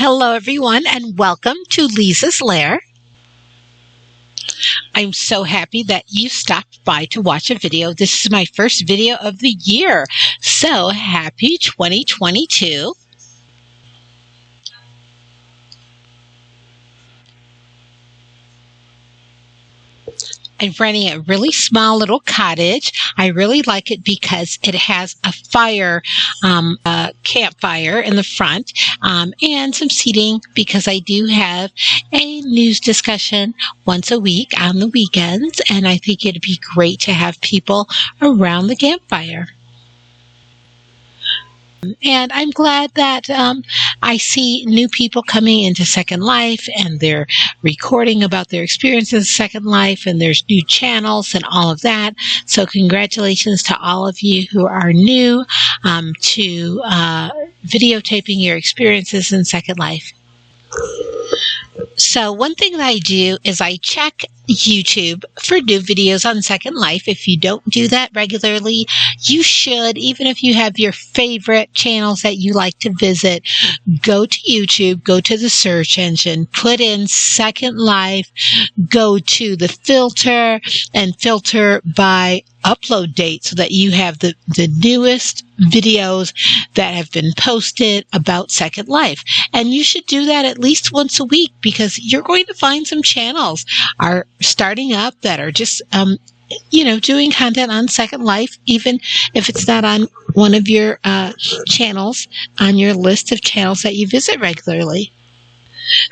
Hello, everyone, and welcome to Leezah's Lair. I'm so happy that you stopped by to watch a video. This is my first video of the year, so happy 2022. I'm renting a really small little cottage. I really like it because it has a fire, a campfire in the front, and some seating because I do have a news discussion once a week on the weekends, and I think it'd be great to have people around the campfire. And I'm glad that I see new people coming into Second Life, and they're recording about their experiences in Second Life, and there's new channels and all of that. So congratulations to all of you who are new to videotaping your experiences in Second Life. So one thing that I do is I check YouTube for new videos on Second Life. If you don't do that regularly, you should. Even if you have your favorite channels that you like to visit, go to YouTube, go to the search engine, put in Second Life, go to the filter and filter by upload date so that you have the newest videos that have been posted about Second Life. And you should do that at least once a week, because you're going to find some channels are starting up that are just doing content on Second Life, even if it's not on one of your channels on your list of channels that you visit regularly.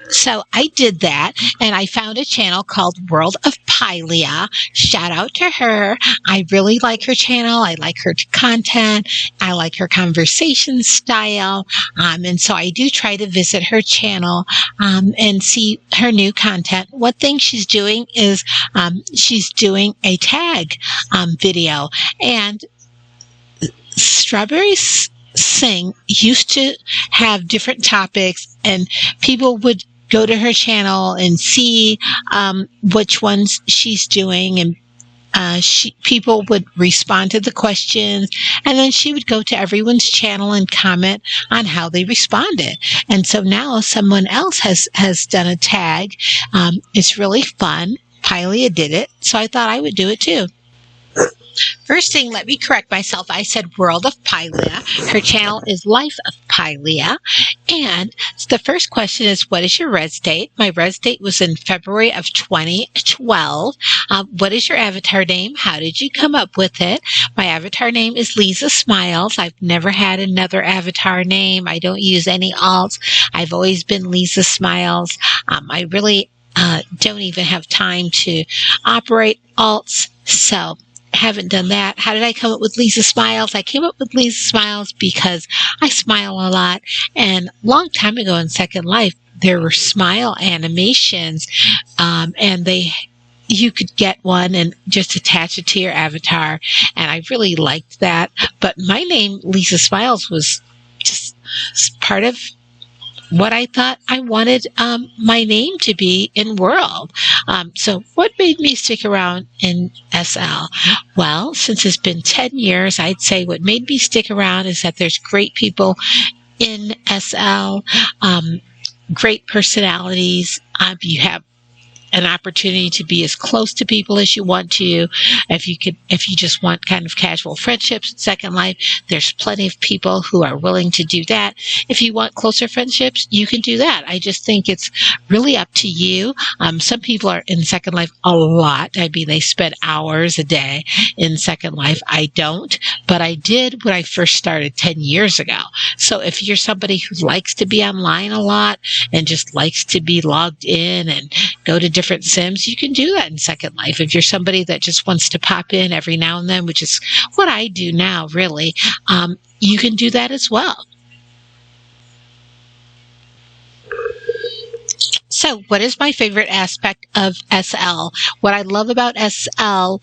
So I did that, and I found a channel called World of Pylia. Shout out to her. I really like her channel. I like her content. I like her conversation style. And so I do try to visit her channel and see her new content. One thing she's doing is she's doing a tag video. And Strawberries Sing used to have different topics, and people would go to her channel and see which ones she's doing, and people would respond to the questions, and then she would go to everyone's channel and comment on how they responded. And so now someone else has done a tag. It's really fun. Pylia did it, so I thought I would do it too. First thing, let me correct myself. I said World of Pylia. Her channel is Life of Pylia. And the first question is, what is your res date? My res date was in February of 2012. What is your avatar name? How did you come up with it? My avatar name is LeezahSmiles. I've never had another avatar name. I don't use any alts. I've always been LeezahSmiles. I really don't even have time to operate alts, so haven't done that. How did I come up with LeezahSmiles? I came up with LeezahSmiles because I smile a lot, and a long time ago in Second Life there were smile animations, and you could get one and just attach it to your avatar, and I really liked that. But my name LeezahSmiles was just part of what I thought I wanted my name to be in World. So what made me stick around in SL? Well, since it's been 10 years, I'd say what made me stick around is that there's great people in SL, great personalities. You have an opportunity to be as close to people as you want to. If you just want kind of casual friendships in Second Life, there's plenty of people who are willing to do that. If you want closer friendships, you can do that. I just think it's really up to you. Some people are in Second Life a lot. I mean, they spend hours a day in Second Life. I don't, but I did when I first started 10 years ago. So if you're somebody who likes to be online a lot and just likes to be logged in and go to different sims, you can do that in Second Life. If you're somebody that just wants to pop in every now and then, which is what I do now, really, you can do that as well. So what is my favorite aspect of SL? What I love about SL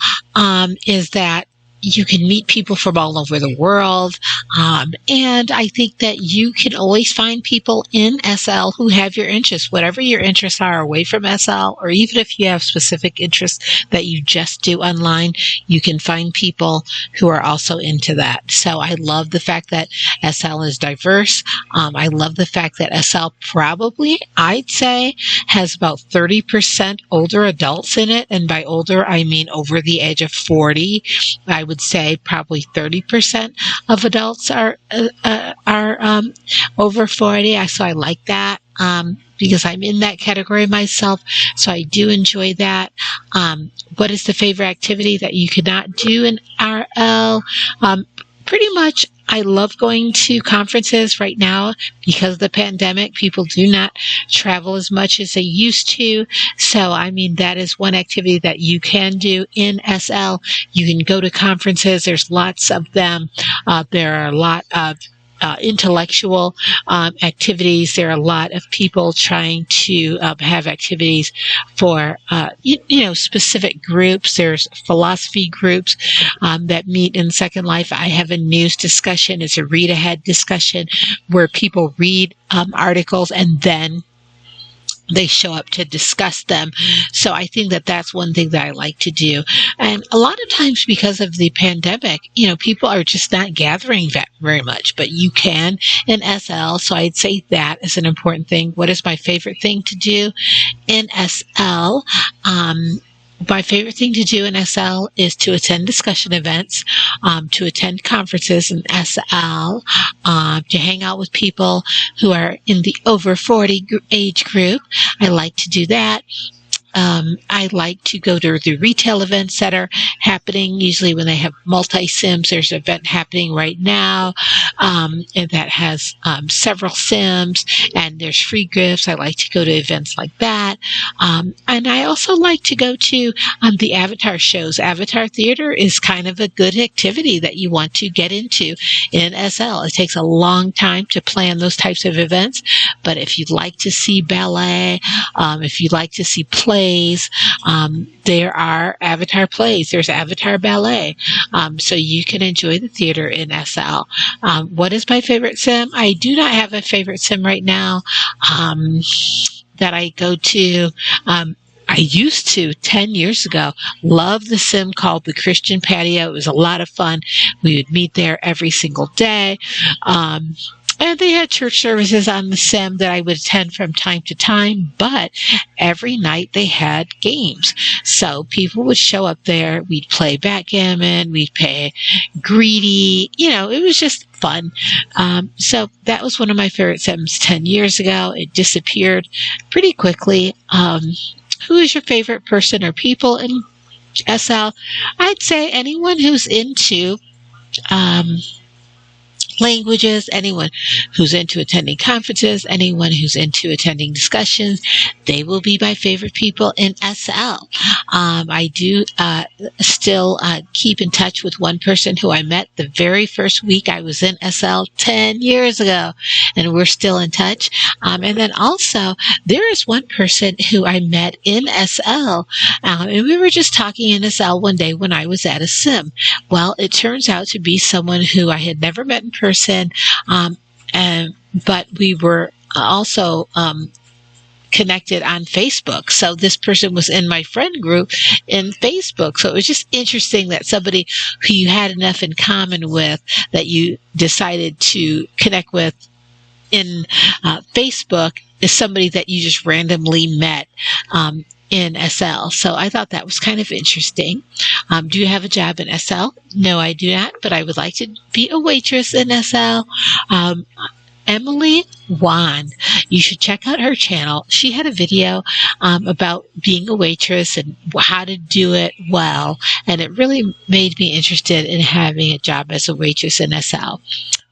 is that you can meet people from all over the world. And I think that you can always find people in SL who have your interests, whatever your interests are away from SL, or even if you have specific interests that you just do online, you can find people who are also into that. So I love the fact that SL is diverse. I love the fact that SL probably, I'd say, has about 30% older adults in it. And by older, I mean over the age of 40. I would say probably 30% of adults are over 40. So I like that. Because I'm in that category myself, so I do enjoy that. What is the favorite activity that you could not do in RL? Pretty much, I love going to conferences right now because of the pandemic. People do not travel as much as they used to. So, I mean, that is one activity that you can do in SL. You can go to conferences. There's lots of them. There are a lot of intellectual activities. There are a lot of people trying to have activities for specific groups. There's philosophy groups that meet in Second Life. I have a news discussion. It's a read ahead discussion where people read articles and then they show up to discuss them. So I think that that's one thing that I like to do. And a lot of times because of the pandemic, people are just not gathering that very much, but you can in SL. So I'd say that is an important thing. What is my favorite thing to do in SL? My favorite thing to do in SL is to attend discussion events, to attend conferences in SL, to hang out with people who are in the over 40 age group. I like to do that. I like to go to the retail events that are happening, usually when they have multi-sims. There's an event happening right now, and that has several sims, and there's free gifts. I like to go to events like that. And I also like to go to the Avatar shows. Avatar Theater is kind of a good activity that you want to get into in SL. It takes a long time to plan those types of events, but if you'd like to see ballet, if you'd like to see plays, there are Avatar plays. There's Avatar ballet. So you can enjoy the theater in SL. What is my favorite sim? I do not have a favorite sim right now that I go to. I used to 10 years ago love the sim called the Christian Patio. It was a lot of fun. We would meet there every single day. And they had church services on the sim that I would attend from time to time, but every night they had games. So people would show up there. We'd play backgammon. We'd play greedy. It was just fun. So that was one of my favorite sims 10 years ago. It disappeared pretty quickly. Who is your favorite person or people in SL? I'd say anyone who's into languages, anyone who's into attending conferences, anyone who's into attending discussions, they will be my favorite people in SL. I do still keep in touch with one person who I met the very first week I was in SL 10 years ago, and we're still in touch. And then also, there is one person who I met in SL, and we were just talking in SL one day when I was at a sim. Well, it turns out to be someone who I had never met in person, but we were also connected on Facebook. So this person was in my friend group in Facebook. So it was just interesting that somebody who you had enough in common with that you decided to connect with in Facebook is somebody that you just randomly met in SL. So I thought that was kind of interesting. Do you have a job in SL? No, I do not, but I would like to be a waitress in SL. Emily Wan, you should check out her channel. She had a video about being a waitress and how to do it well, and it really made me interested in having a job as a waitress in SL.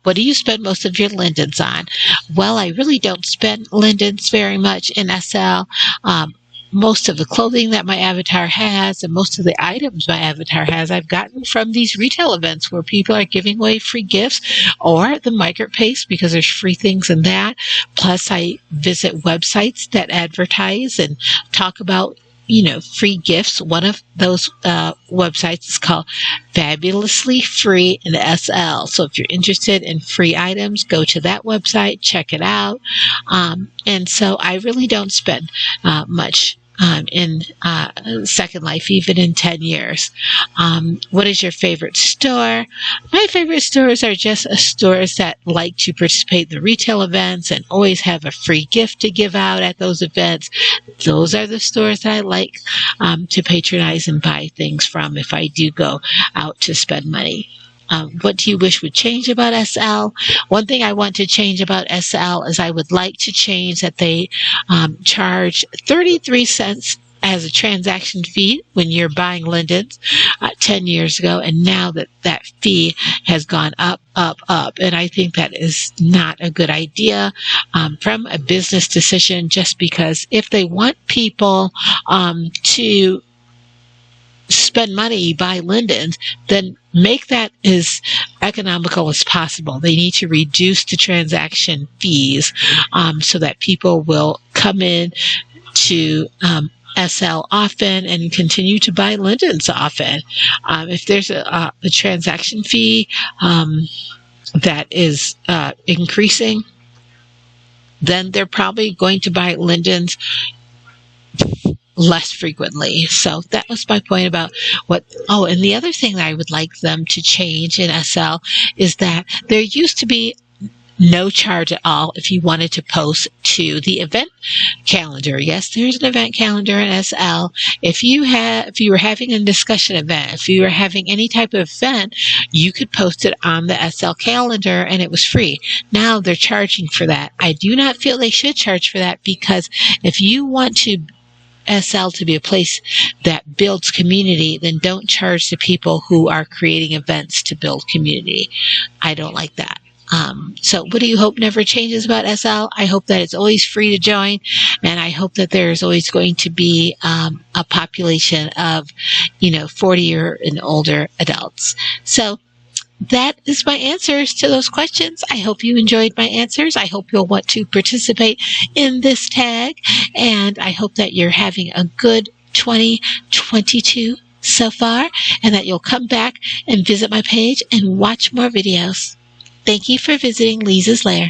What do you spend most of your lindens on? Well, I really don't spend lindens very much in SL. Most of the clothing that my avatar has and most of the items my avatar has, I've gotten from these retail events where people are giving away free gifts, or the marketplace because there's free things in that. Plus, I visit websites that advertise and talk about free gifts. One of those websites is called Fabulously Free in SL. So if you're interested in free items, go to that website, check it out. And so I really don't spend much in Second Life, even in 10 years. What is your favorite store? My favorite stores are just stores that like to participate in the retail events and always have a free gift to give out at those events. Those are the stores that I like to patronize and buy things from if I do go out to spend money. What do you wish would change about SL? One thing I want to change about SL is I would like to change that they charge 33 cents as a transaction fee when you're buying lindens 10 years ago, and now that fee has gone up. And I think that is not a good idea from a business decision, just because if they want people to spend money, buy lindens, then make that as economical as possible. They need to reduce the transaction fees so that people will come in to SL often and continue to buy lindens often. If there's a transaction fee that is increasing, then they're probably going to buy lindens less frequently. So that was my point about and the other thing that I would like them to change in SL is that there used to be no charge at all if you wanted to post to the event calendar. Yes, there's an event calendar in SL. If you were having a discussion event, if you were having any type of event, you could post it on the SL calendar and it was free. Now they're charging for that. I do not feel they should charge for that, because if you want to SL to be a place that builds community, then don't charge the people who are creating events to build community. I don't like that. So what do you hope never changes about SL? I hope that it's always free to join, and I hope that there's always going to be a population of 40 or and older adults. So that is my answers to those questions. I hope you enjoyed my answers. I hope you'll want to participate in this tag, and I hope that you're having a good 2022 so far, and that you'll come back and visit my page and watch more videos. Thank you for visiting Leezah's Lair.